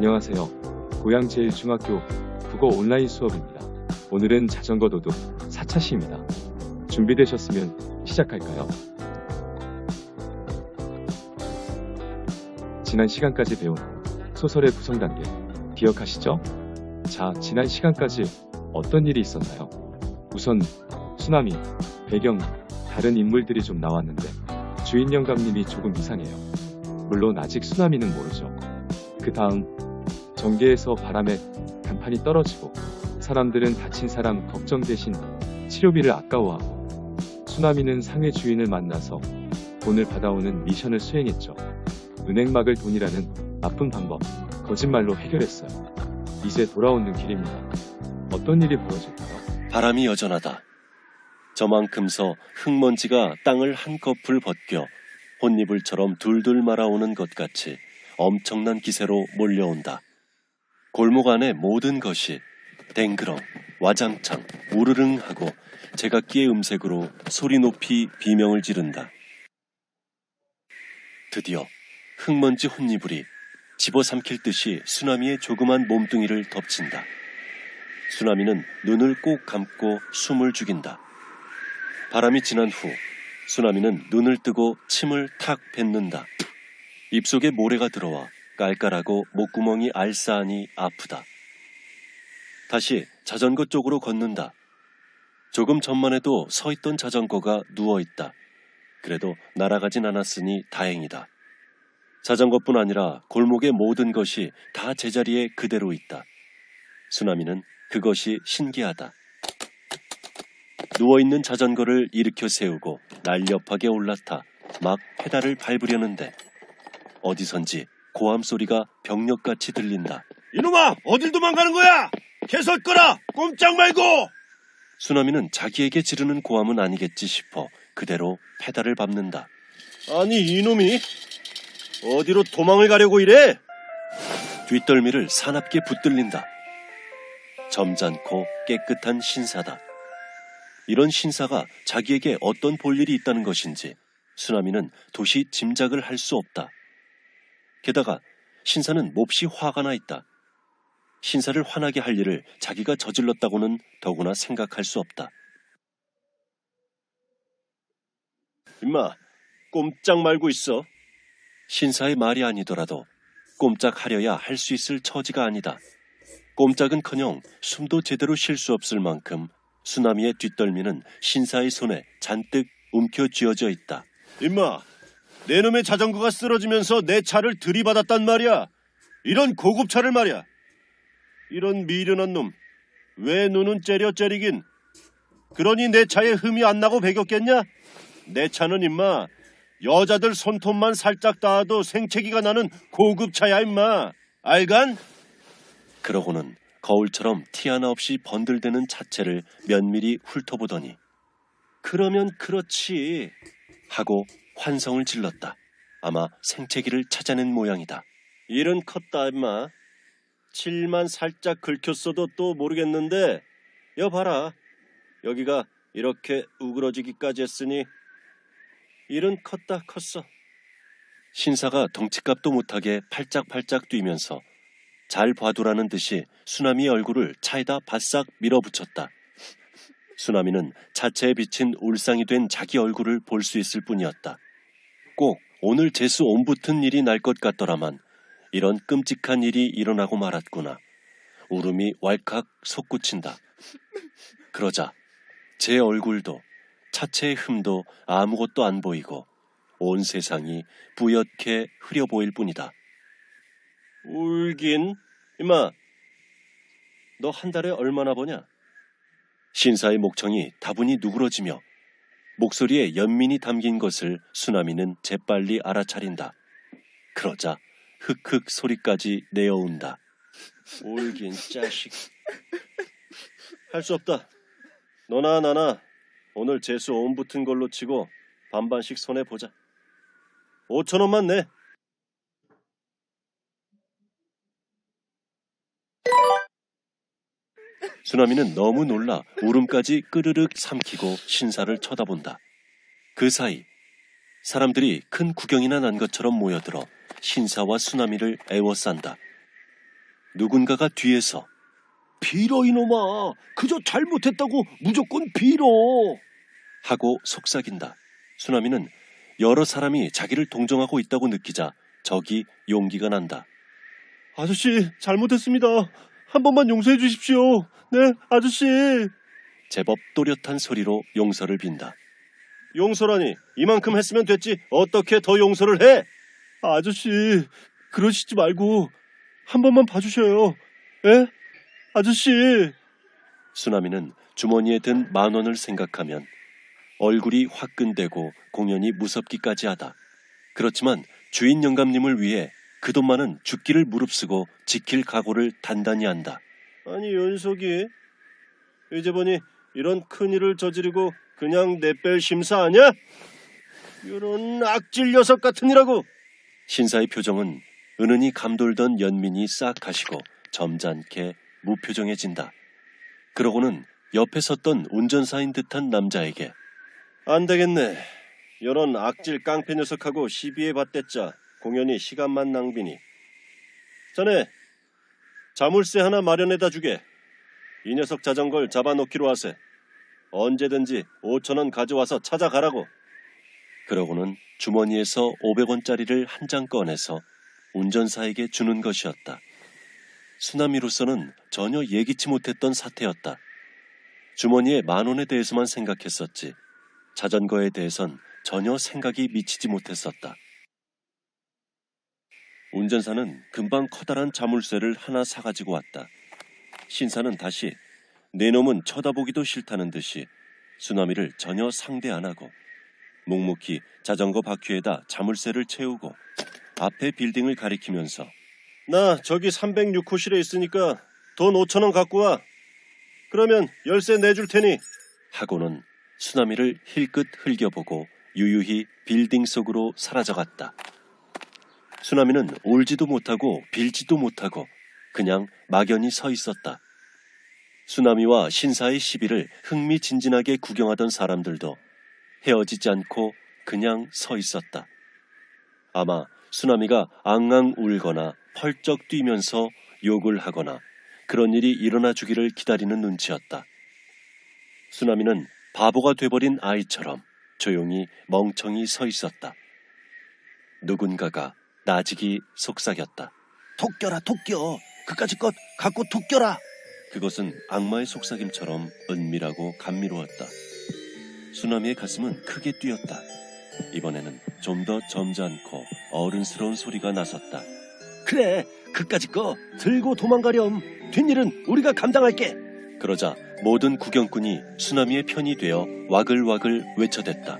안녕하세요. 고양제일중학교 국어 온라인 수업입니다. 오늘은 자전거 도둑 4차 시입니다. 준비되셨으면 시작할까요? 지난 시간까지 배운 소설의 구성 단계 기억하시죠? 자, 지난 시간까지 어떤 일이 있었나요? 우선 수나미, 배경, 다른 인물들이 좀 나왔는데 주인 영감님이 조금 이상해요. 물론 아직 수나미는 모르죠. 그 다음 전개에서 바람에 간판이 떨어지고 사람들은 다친 사람 걱정 대신 치료비를 아까워하고 수나미는 상회 주인을 만나서 돈을 받아오는 미션을 수행했죠. 은행 막을 돈이라는 나쁜 방법, 거짓말로 해결했어요. 이제 돌아오는 길입니다. 어떤 일이 벌어질까요? 바람이 여전하다. 저만큼서 흙먼지가 땅을 한꺼풀 벗겨 혼이불처럼 둘둘 말아오는 것 같이 엄청난 기세로 몰려온다. 골목 안의 모든 것이 댕그렁, 와장창, 우르릉하고 제각기의 음색으로 소리 높이 비명을 지른다. 드디어 흙먼지 혼이불이 집어삼킬 듯이 수나미의 조그만 몸뚱이를 덮친다. 수나미는 눈을 꼭 감고 숨을 죽인다. 바람이 지난 후 수나미는 눈을 뜨고 침을 탁 뱉는다. 입속에 모래가 들어와 깔깔하고 목구멍이 알싸하니 아프다. 다시 자전거 쪽으로 걷는다. 조금 전만 해도 서 있던 자전거가 누워있다. 그래도 날아가진 않았으니 다행이다. 자전거뿐 아니라 골목의 모든 것이 다 제자리에 그대로 있다. 수나미는 그것이 신기하다. 누워있는 자전거를 일으켜 세우고 날렵하게 올라타 막 페달을 밟으려는데 어디선지 고함 소리가 병력같이 들린다. 이놈아! 어딜 도망가는 거야! 계속 꺼라! 꼼짝 말고! 수나미는 자기에게 지르는 고함은 아니겠지 싶어 그대로 페달을 밟는다. 아니 이놈이 어디로 도망을 가려고 이래? 뒷덜미를 사납게 붙들린다. 점잖고 깨끗한 신사다. 이런 신사가 자기에게 어떤 볼일이 있다는 것인지 수나미는 도시 짐작을 할 수 없다. 게다가 신사는 몹시 화가 나 있다. 신사를 화나게 할 일을 자기가 저질렀다고는 더구나 생각할 수 없다. 임마, 꼼짝 말고 있어. 신사의 말이 아니더라도 꼼짝하려야 할 수 있을 처지가 아니다. 꼼짝은커녕 숨도 제대로 쉴 수 없을 만큼 수나미의 뒷덜미는 신사의 손에 잔뜩 움켜쥐어져 있다. 임마, 내 놈의 자전거가 쓰러지면서 내 차를 들이받았단 말이야. 이런 고급 차를 말이야. 이런 미련한 놈, 왜 눈은 째리긴? 그러니 내 차에 흠이 안 나고 배겼겠냐? 내 차는 임마, 여자들 손톱만 살짝 닿아도 생채기가 나는 고급 차야 임마. 알간? 그러고는 거울처럼 티 하나 없이 번들대는 차체를 면밀히 훑어보더니 그러면 그렇지 하고 환성을 질렀다. 아마 생채기를 찾아낸 모양이다. 일은 컸다 임마. 칠만 살짝 긁혔어도 또 모르겠는데 여 봐라. 여기가 이렇게 우그러지기까지 했으니 일은 컸어. 신사가 덩치값도 못하게 팔짝팔짝 뛰면서 잘 봐두라는 듯이 수나미의 얼굴을 차에다 바싹 밀어붙였다. 수나미는 차체에 비친 울상이 된 자기 얼굴을 볼 수 있을 뿐이었다. 꼭 오늘 재수 옴붙은 일이 날 것 같더라만 이런 끔찍한 일이 일어나고 말았구나. 울음이 왈칵 솟구친다. 그러자 제 얼굴도 차체의 흠도 아무것도 안 보이고 온 세상이 뿌옇게 흐려 보일 뿐이다. 울긴? 임마, 너 한 달에 얼마나 버냐? 신사의 목청이 다분히 누그러지며 목소리에 연민이 담긴 것을 수나미는 재빨리 알아차린다. 그러자 흑흑 소리까지 내어온다. 울긴 자식. 할 수 없다. 너나 나나 오늘 재수 온 붙은 걸로 치고 반반씩 손해보자. 5,000원만 내. 수나미는 너무 놀라 울음까지 끄르륵 삼키고 신사를 쳐다본다. 그 사이 사람들이 큰 구경이나 난 것처럼 모여들어 신사와 수나미를 애워싼다. 누군가가 뒤에서 빌어 이놈아. 그저 잘못했다고 무조건 빌어. 하고 속삭인다. 수나미는 여러 사람이 자기를 동정하고 있다고 느끼자 적이 용기가 난다. 아저씨 잘못했습니다. 한 번만 용서해 주십시오. 네 아저씨. 제법 또렷한 소리로 용서를 빈다. 용서라니 이만큼 했으면 됐지 어떻게 더 용서를 해? 아저씨 그러시지 말고 한 번만 봐주셔요. 예? 아저씨. 수나미는 주머니에 든 10,000원을 생각하면 얼굴이 화끈대고 공연히 무섭기까지 하다. 그렇지만 주인 영감님을 위해 그 돈만은 죽기를 무릅쓰고 지킬 각오를 단단히 한다. 아니 연석이 이제 보니 이런 큰일을 저지르고 그냥 내뺄 심사 아니야? 이런 악질 녀석 같으니라고. 신사의 표정은 은은히 감돌던 연민이 싹 가시고 점잖게 무표정해진다. 그러고는 옆에 섰던 운전사인 듯한 남자에게 안 되겠네. 이런 악질 깡패 녀석하고 시비에 받댔자 공연히 시간만 낭비니. 자네 자물쇠 하나 마련해다 주게. 이 녀석 자전거를 잡아놓기로 하세. 언제든지 5,000원 가져와서 찾아가라고. 그러고는 주머니에서 500원짜리를 한 장 꺼내서 운전사에게 주는 것이었다. 수나미로서는 전혀 예기치 못했던 사태였다. 주머니에 10,000원에 대해서만 생각했었지 자전거에 대해선 전혀 생각이 미치지 못했었다. 운전사는 금방 커다란 자물쇠를 하나 사가지고 왔다. 신사는 다시 내 놈은 쳐다보기도 싫다는 듯이 수나미를 전혀 상대 안 하고 묵묵히 자전거 바퀴에다 자물쇠를 채우고 앞에 빌딩을 가리키면서 나 저기 306호실에 있으니까 돈 5,000원 갖고 와. 그러면 열쇠 내줄 테니. 하고는 수나미를 힐끗 흘겨보고 유유히 빌딩 속으로 사라져갔다. 수나미는 울지도 못하고 빌지도 못하고 그냥 막연히 서 있었다. 수나미와 신사의 시비를 흥미진진하게 구경하던 사람들도 헤어지지 않고 그냥 서 있었다. 아마 수나미가 앙앙 울거나 펄쩍 뛰면서 욕을 하거나 그런 일이 일어나 주기를 기다리는 눈치였다. 수나미는 바보가 돼버린 아이처럼 조용히 멍청이 서 있었다. 누군가가 나직이 속삭였다. 톡 껴라 톡 껴. 그까짓 것 갖고 톡 껴라. 그것은 악마의 속삭임처럼 은밀하고 감미로웠다. 수나미의 가슴은 크게 뛰었다. 이번에는 좀 더 점잖고 어른스러운 소리가 나섰다. 그래 그까짓 거 들고 도망가렴. 뒷일은 우리가 감당할게. 그러자 모든 구경꾼이 수나미의 편이 되어 와글와글 외쳐댔다.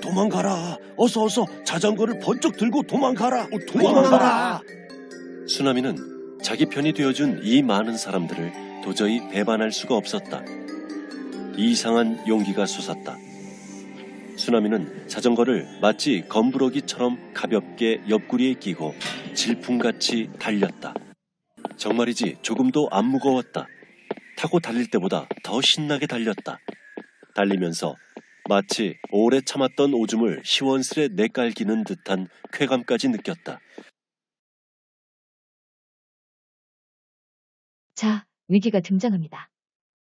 도망가라. 어서 자전거를 번쩍 들고 도망가라. 도망가라. 수나미는 자기 편이 되어준 이 많은 사람들을 도저히 배반할 수가 없었다. 이상한 용기가 솟았다. 수나미는 자전거를 마치 검부러기처럼 가볍게 옆구리에 끼고 질풍같이 달렸다. 정말이지 조금도 안 무거웠다. 타고 달릴 때보다 더 신나게 달렸다. 달리면서 마치 오래 참았던 오줌을 시원스레 내깔기는 듯한 쾌감까지 느꼈다. 자, 위기가 등장합니다.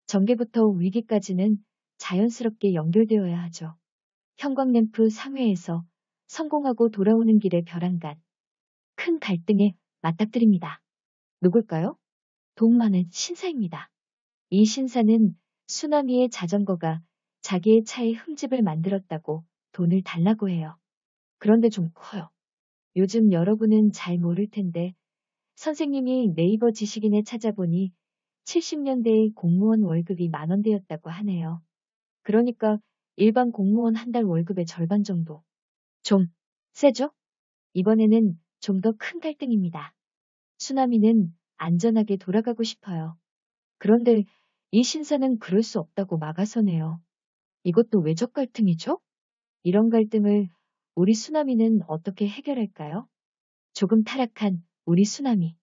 전개부터 위기까지는 자연스럽게 연결되어야 하죠. 형광램프 상회에서 성공하고 돌아오는 길의 벼랑간. 큰 갈등에 맞닥뜨립니다. 누굴까요? 돈 많은 신사입니다. 이 신사는 수나미의 자전거가 자기의 차에 흠집을 만들었다고 돈을 달라고 해요. 그런데 좀 커요. 요즘 여러분은 잘 모를 텐데 선생님이 네이버 지식인에 찾아보니 70년대의 공무원 월급이 10,000원대였다고 하네요. 그러니까 일반 공무원 한 달 월급의 절반 정도. 좀 세죠? 이번에는 좀 더 큰 갈등입니다. 수나미는 안전하게 돌아가고 싶어요. 그런데 이 신사는 그럴 수 없다고 막아서네요. 이것도 외적 갈등이죠? 이런 갈등을 우리 수나미는 어떻게 해결할까요? 조금 타락한 우리 수나미.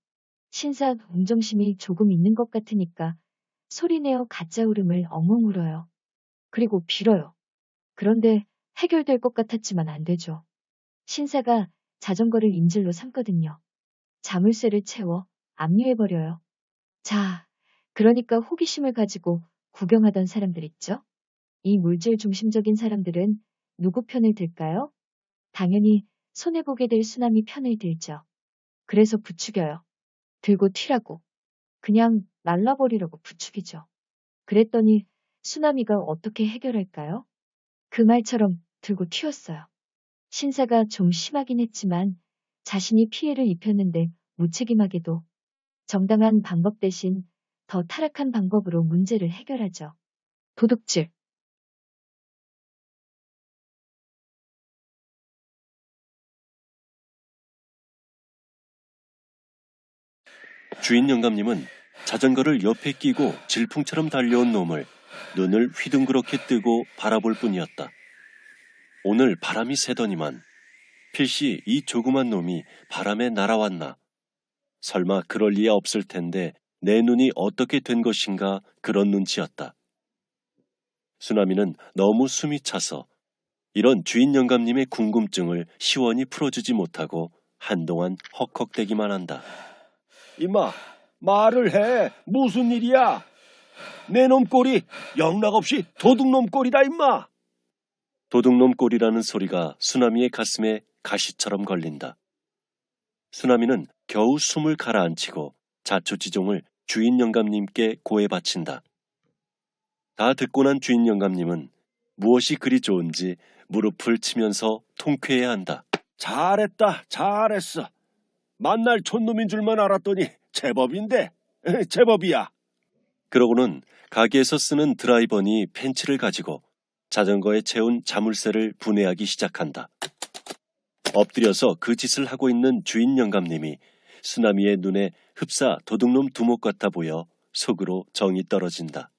신사 동정심이 조금 있는 것 같으니까 소리내어 가짜 울음을 엉엉 울어요. 그리고 빌어요. 그런데 해결될 것 같았지만 안 되죠. 신사가 자전거를 인질로 삼거든요. 자물쇠를 채워 압류해버려요. 자, 그러니까 호기심을 가지고 구경하던 사람들 있죠? 이 물질 중심적인 사람들은 누구 편을 들까요? 당연히 손해보게 될 쓰나미 편을 들죠. 그래서 부추겨요. 들고 튀라고. 그냥 날라버리려고 부추기죠. 그랬더니 쓰나미가 어떻게 해결할까요? 그 말처럼 들고 튀었어요. 신사가 좀 심하긴 했지만 자신이 피해를 입혔는데 무책임하게도 정당한 방법 대신 더 타락한 방법으로 문제를 해결하죠. 도둑질. 주인 영감님은 자전거를 옆에 끼고 질풍처럼 달려온 놈을 눈을 휘둥그렇게 뜨고 바라볼 뿐이었다. 오늘 바람이 세더니만 필시 이 조그만 놈이 바람에 날아왔나. 설마 그럴 리야 없을 텐데 내 눈이 어떻게 된 것인가 그런 눈치였다. 수나미는 너무 숨이 차서 이런 주인 영감님의 궁금증을 시원히 풀어주지 못하고 한동안 헉헉대기만 한다. 이마, 말을 해. 무슨 일이야? 내 놈 꼴이 영락없이 도둑놈 꼴이다, 임마. 도둑놈 꼴이라는 소리가 수나미의 가슴에 가시처럼 걸린다. 수나미는 겨우 숨을 가라앉히고 자초지종을 주인 영감님께 고해 바친다. 다 듣고 난 주인 영감님은 무엇이 그리 좋은지 무릎을 치면서 통쾌해야 한다. 잘했다, 잘했어. 만날 촌놈인 줄만 알았더니 제법인데, 제법이야. 그러고는 가게에서 쓰는 드라이버니 펜치를 가지고 자전거에 채운 자물쇠를 분해하기 시작한다. 엎드려서 그 짓을 하고 있는 주인 영감님이 수나미의 눈에 흡사 도둑놈 두목 같아 보여 속으로 정이 떨어진다.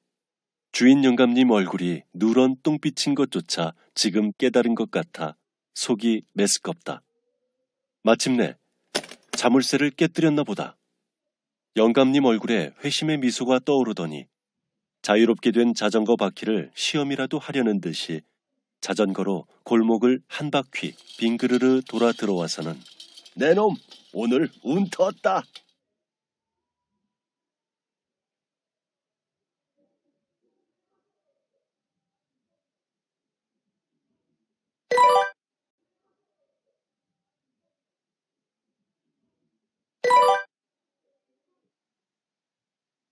주인 영감님 얼굴이 누런 똥빛인 것조차 지금 깨달은 것 같아 속이 메스껍다. 마침내 자물쇠를 깨뜨렸나 보다. 영감님 얼굴에 회심의 미소가 떠오르더니 자유롭게 된 자전거 바퀴를 시험이라도 하려는 듯이 자전거로 골목을 한 바퀴 빙그르르 돌아 들어와서는 내 놈, 오늘 운 텄다.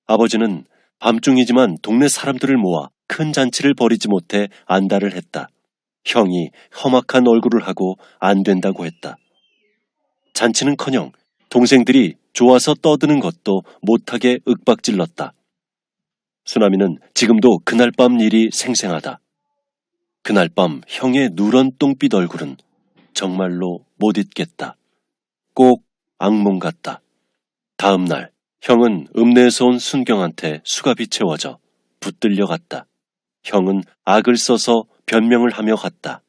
아버지는 밤중이지만 동네 사람들을 모아 큰 잔치를 벌이지 못해 안달을 했다. 형이 험악한 얼굴을 하고 안 된다고 했다. 잔치는커녕 동생들이 좋아서 떠드는 것도 못하게 윽박질렀다. 수나미는 지금도 그날 밤 일이 생생하다. 그날 밤 형의 누런 똥빛 얼굴은 정말로 못 잊겠다. 꼭 악몽 같다. 다음 날 형은 읍내에서 온 순경한테 수갑이 채워져 붙들려 갔다. 형은 악을 써서 변명을 하며 갔다.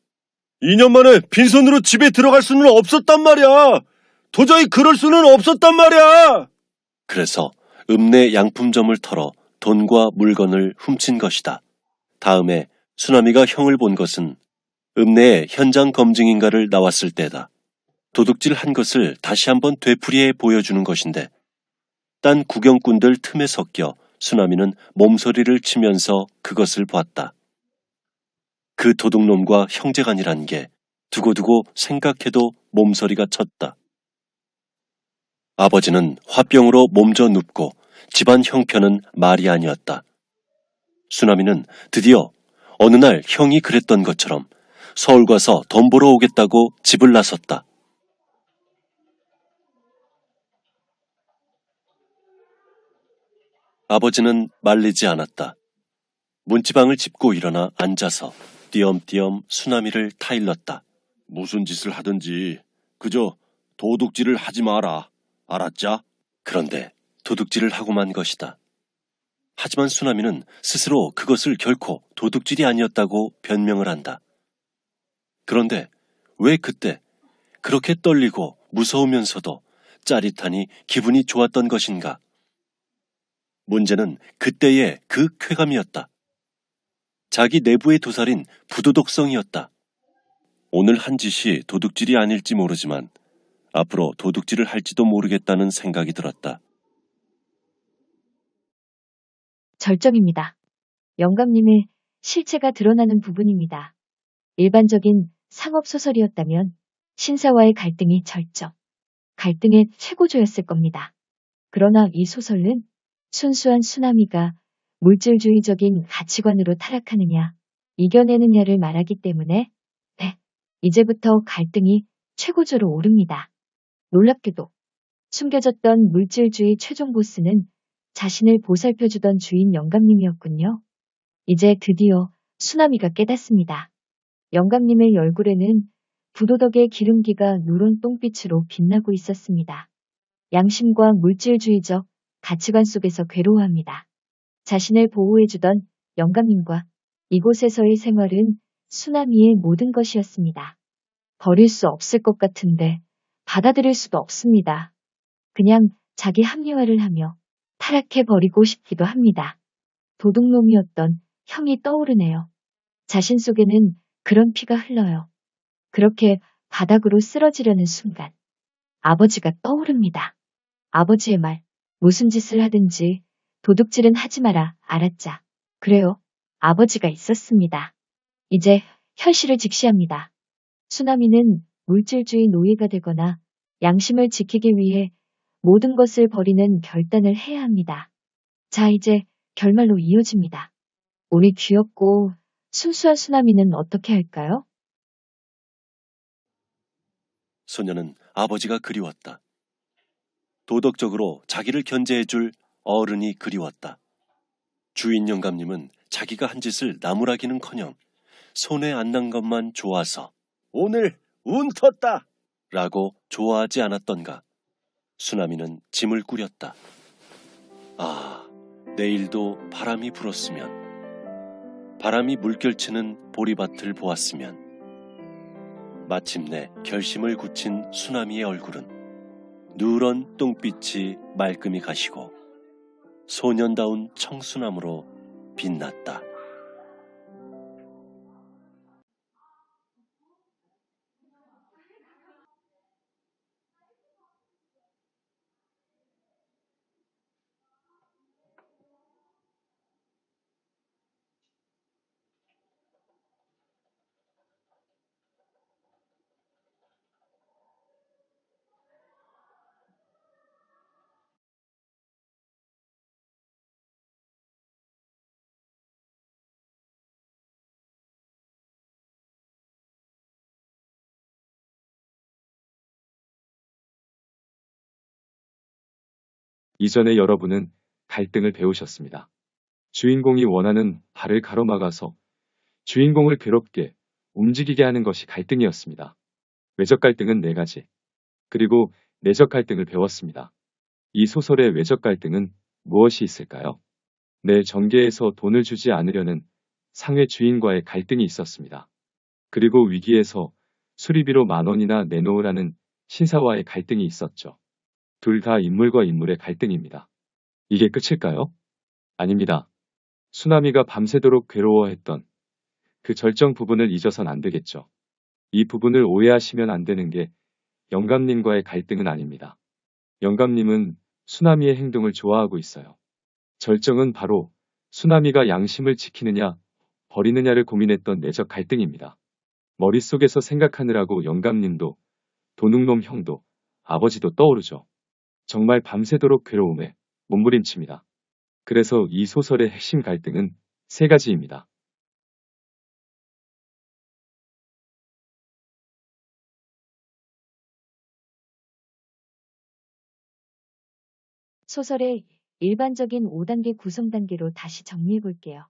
2년 만에 빈손으로 집에 들어갈 수는 없었단 말이야. 도저히 그럴 수는 없었단 말이야. 그래서 읍내 양품점을 털어 돈과 물건을 훔친 것이다. 다음에 수나미가 형을 본 것은 읍내에 현장 검증인가를 나왔을 때다. 도둑질 한 것을 다시 한번 되풀이해 보여주는 것인데 딴 구경꾼들 틈에 섞여 수나미는 몸소리를 치면서 그것을 봤다. 그 도둑놈과 형제간이란 게 두고두고 생각해도 몸서리가 쳤다. 아버지는 화병으로 몸져 눕고 집안 형편은 말이 아니었다. 수나미는 드디어 어느 날 형이 그랬던 것처럼 서울 가서 돈 벌어 오겠다고 집을 나섰다. 아버지는 말리지 않았다. 문지방을 짚고 일어나 앉아서 띄엄띄엄 수나미를 타일렀다. 무슨 짓을 하든지 그저 도둑질을 하지 마라. 알았자? 그런데 도둑질을 하고 만 것이다. 하지만 수나미는 스스로 그것을 결코 도둑질이 아니었다고 변명을 한다. 그런데 왜 그때 그렇게 떨리고 무서우면서도 짜릿하니 기분이 좋았던 것인가? 문제는 그때의 그 쾌감이었다. 자기 내부의 도살인 부도덕성이었다. 오늘 한 짓이 도둑질이 아닐지 모르지만 앞으로 도둑질을 할지도 모르겠다는 생각이 들었다. 절정입니다. 영감님의 실체가 드러나는 부분입니다. 일반적인 상업소설이었다면 신사와의 갈등이 절정, 갈등의 최고조였을 겁니다. 그러나 이 소설은 순수한 수나미가 물질주의적인 가치관으로 타락하느냐, 이겨내느냐를 말하기 때문에 네, 이제부터 갈등이 최고조로 오릅니다. 놀랍게도 숨겨졌던 물질주의 최종 보스는 자신을 보살펴주던 주인 영감님이었군요. 이제 드디어 수나미가 깨닫습니다. 영감님의 얼굴에는 부도덕의 기름기가 누런 똥빛으로 빛나고 있었습니다. 양심과 물질주의적 가치관 속에서 괴로워합니다. 자신을 보호해주던 영감님과 이곳에서의 생활은 수나미의 모든 것이었습니다. 버릴 수 없을 것 같은데 받아들일 수도 없습니다. 그냥 자기 합리화를 하며 타락해버리고 싶기도 합니다. 도둑놈이었던 형이 떠오르네요. 자신 속에는 그런 피가 흘러요. 그렇게 바닥으로 쓰러지려는 순간 아버지가 떠오릅니다. 아버지의 말, 무슨 짓을 하든지 도둑질은 하지 마라, 알았자. 그래요. 아버지가 있었습니다. 이제 현실을 직시합니다. 수나미는 물질주의 노예가 되거나 양심을 지키기 위해 모든 것을 버리는 결단을 해야 합니다. 자, 이제 결말로 이어집니다. 우리 귀엽고 순수한 수나미는 어떻게 할까요? 소녀는 아버지가 그리웠다. 도덕적으로 자기를 견제해줄 어른이 그리웠다. 주인 영감님은 자기가 한 짓을 나무라기는커녕 손에 안 난 것만 좋아서 오늘 운 텄다. 라고 좋아하지 않았던가. 수나미는 짐을 꾸렸다. 아, 내일도 바람이 불었으면, 바람이 물결치는 보리밭을 보았으면. 마침내 결심을 굳힌 수나미의 얼굴은 누런 똥빛이 말끔히 가시고 소년다운 청순함으로 빛났다. 이전에 여러분은 갈등을 배우셨습니다. 주인공이 원하는 발을 가로막아서 주인공을 괴롭게 움직이게 하는 것이 갈등이었습니다. 외적 갈등은 4가지, 그리고 내적 갈등을 배웠습니다. 이 소설의 외적 갈등은 무엇이 있을까요? 내 전개에서 돈을 주지 않으려는 상회 주인과의 갈등이 있었습니다. 그리고 위기에서 수리비로 10,000원이나 내놓으라는 신사와의 갈등이 있었죠. 둘 다 인물과 인물의 갈등입니다. 이게 끝일까요? 아닙니다. 수나미가 밤새도록 괴로워했던 그 절정 부분을 잊어선 안 되겠죠. 이 부분을 오해하시면 안 되는 게 영감님과의 갈등은 아닙니다. 영감님은 수나미의 행동을 좋아하고 있어요. 절정은 바로 수나미가 양심을 지키느냐 버리느냐를 고민했던 내적 갈등입니다. 머릿속에서 생각하느라고 영감님도 도둑놈 형도 아버지도 떠오르죠. 정말 밤새도록 괴로움에 몸부림칩니다. 그래서 이 소설의 핵심 갈등은 3가지입니다. 소설의 일반적인 5단계 구성 단계로 다시 정리해 볼게요.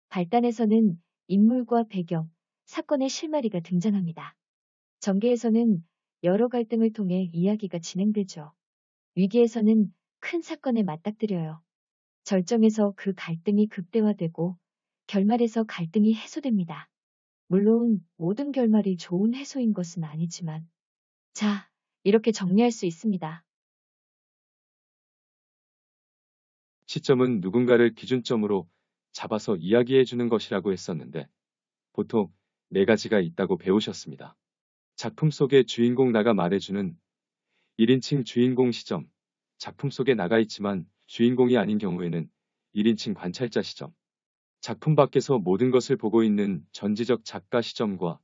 발단에서는 인물과 배경, 사건의 실마리가 등장합니다. 전개에서는 여러 갈등을 통해 이야기가 진행되죠. 위기에서는 큰 사건에 맞닥뜨려요. 절정에서 그 갈등이 극대화되고 결말에서 갈등이 해소됩니다. 물론 모든 결말이 좋은 해소인 것은 아니지만 자, 이렇게 정리할 수 있습니다. 시점은 누군가를 기준점으로 잡아서 이야기해주는 것이라고 했었는데 보통 4가지가 있다고 배우셨습니다. 작품 속의 주인공 나가 말해주는 1인칭 주인공 시점, 작품 속에 나가 있지만 주인공이 아닌 경우에는 1인칭 관찰자 시점. 작품 밖에서 모든 것을 보고 있는 전지적 작가 시점과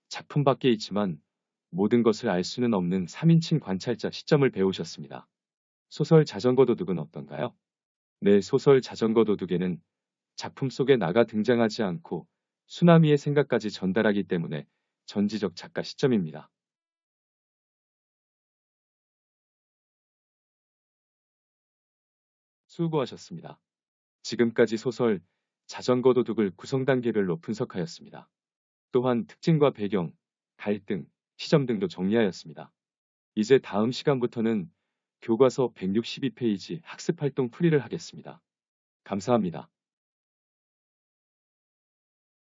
작품 밖에 있지만 모든 것을 알 수는 없는 3인칭 관찰자 시점을 배우셨습니다. 소설 자전거 도둑은 어떤가요? 네, 소설 자전거 도둑에는 작품 속에 나가 등장하지 않고 수나미의 생각까지 전달하기 때문에 전지적 작가 시점입니다. 수고하셨습니다. 지금까지 소설 자전거 도둑을 구성 단계별로 분석하였습니다. 또한 특징과 배경, 갈등, 시점 등도 정리하였습니다. 이제 다음 시간부터는 교과서 162페이지 학습활동 풀이를 하겠습니다. 감사합니다.